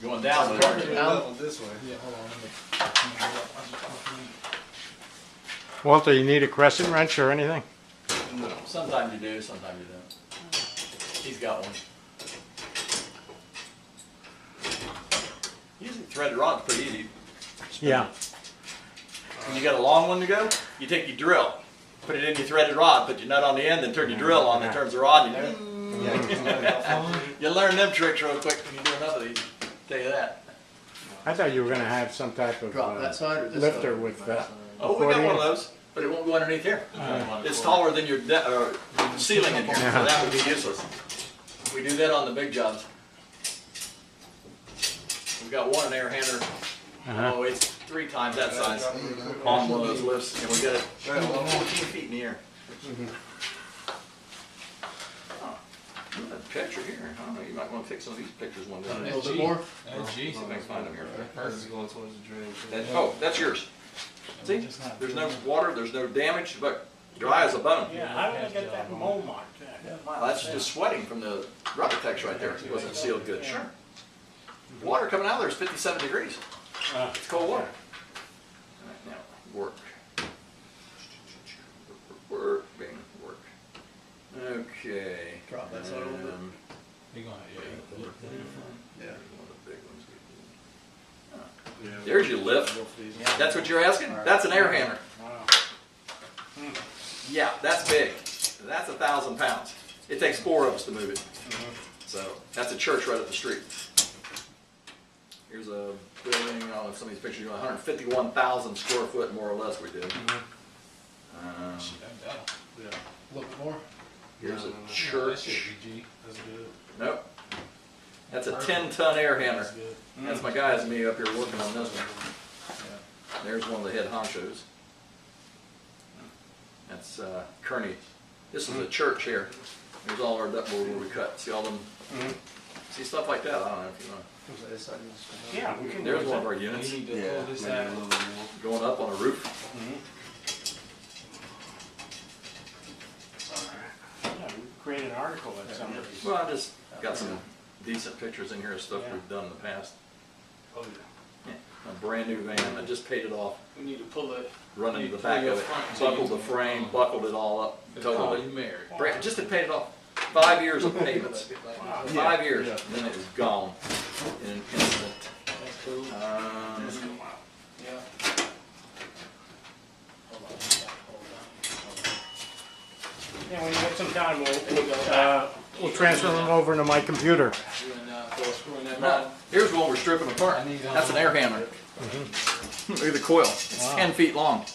Going down with it. Down this way. Yeah, hold on. Walter, you need a crescent wrench or anything? No. Sometimes you do, sometimes you don't. He's got one. Using threaded rod's pretty easy. Yeah. When you got a long one to go, you take your drill, put it in your threaded rod, put your nut on the end, then turn your drill on, and turns the rod, and you learn them tricks real quick when you do enough of these. Tell you that. I thought you were going to have some type of Drop that side or this lifter side? with Oh, we got one of those, but it won't go underneath here. It's taller than your ceiling in here, so that would be useless. We do that on the big jobs. We've got one air handler. Oh, it's 3 times that size on one of those lifts, and we got it 14 feet in the air. Oh, look at the picture here. I don't know, you might want to take some of these pictures one day. A little bit more? See if I can find them here. This is going towards the drain. Oh, that's yours. See, there's no water, there's no damage, but dry as a bone. Yeah, I want to get that mold mark there. Wow, that's just sweating from the rubber text right there. It wasn't sealed good. Sure. Water coming out of there is 57 degrees. It's cold water. All right, now, work. Work, bing, work. Okay. Drop that side a little bit. You're gonna, Yeah. One of the big ones. Yeah. There's your lift. That's what you're asking? That's an air hammer. Wow. Yeah, that's big. That's 1,000 pounds. It takes 4 of us to move it. So that's a church right up the street. Here's a building, I don't know if some of these pictures, 151,000 square foot more or less we did. Yeah. A little bit more? Here's a that church. should be G. That's good. Nope. That's a 10-ton air hammer. That's good. That's my guys and me up here working on this one. There's one of the head honchos. That's Kearney. This is a church here. There's all our ductboard where we cut. See all them? See stuff like that? I don't know if you know. Yeah, we can. There's use one it. of our You units need to Yeah, pull this maybe a out. little bit more. going up on a roof. Yeah, we can create an article at some of these. Well, I just got some decent pictures in here of stuff we've done in the past. Oh, yeah. A brand new van. I just paid it off, We need to pull it. run into the Pull back your of it, front buckled the teeth. frame, buckled it all up Oh, totally. you married. Just to pay it off. 5 years of payments. Wow. 5 years, Yeah. and then it was gone in an instant. That's cool. Um, Yeah. Yeah, when you get some time, We'll transfer them over to my computer. You and, screwing that no, knot. here's one we're stripping apart. I need, That's an air hammer. Look at the coil. It's 10 feet long.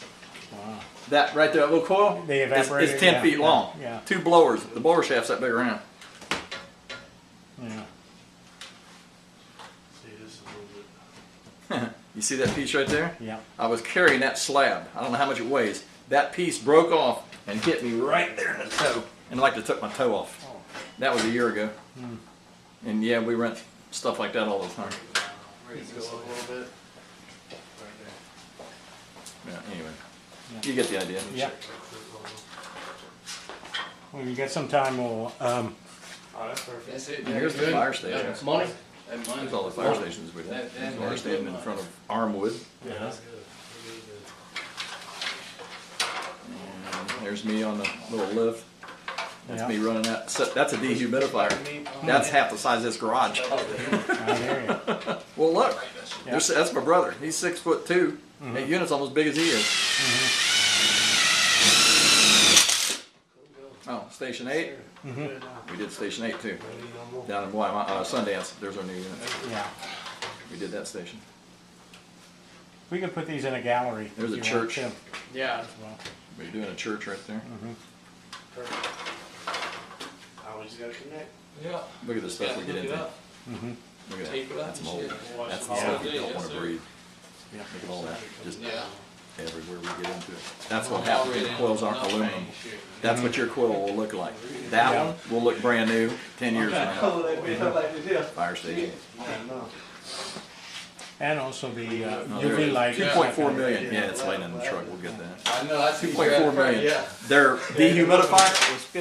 Wow. That right there, that little coil, The is evaporator, 10 yeah, feet long. yeah. 2 blowers. The blower shaft's that big around. Yeah. See, this is a little bit. You see that piece right there? Yeah. I was carrying that slab. I don't know how much it weighs. That piece broke off and hit me right there in the toe, and like to took my toe off. That was a year ago. And yeah, we rent stuff like that all the time. Raise this up a little bit. Yeah, anyway, you get the idea. Yeah. When you get some time, we'll, oh, that's perfect. That's it. And here's the fire station. Money? That money. Here's all the fire stations we did. We're standing in front of Armwood. Yeah, that's good. And there's me on the little lift. That's Yeah. me running that. That's a dehumidifier. That's half the size of this garage. I hear you. Well, look, Yeah. that's my brother. He's 6'2". That unit's almost as big as he is. Oh, Station 8. We did Station 8 too. Down in Sundance. There's our new unit. Yeah. We did that station. We can put these in a gallery. There's a if you want church. to, Yeah. as well. We're doing a church right there. Perfect. Always gotta connect. Yeah. Look at the stuff we get Look it into. up. Look at Tape it that. up That's and mold. shit. That's the Yeah. stuff you Yeah, don't want yes, to sir. breathe. Yeah. Look at all that. Just Yeah. everywhere we get into it. That's what happens when the coils aren't aluminum. That's what your coil will look like. That one will look brand new 10 years from now. Fire station. And also the No, UV there light. it is. 2.4 million. Yeah, it's laying in the truck. We'll get that. I know, that's 2.4 million. Their dehumidifier was 50.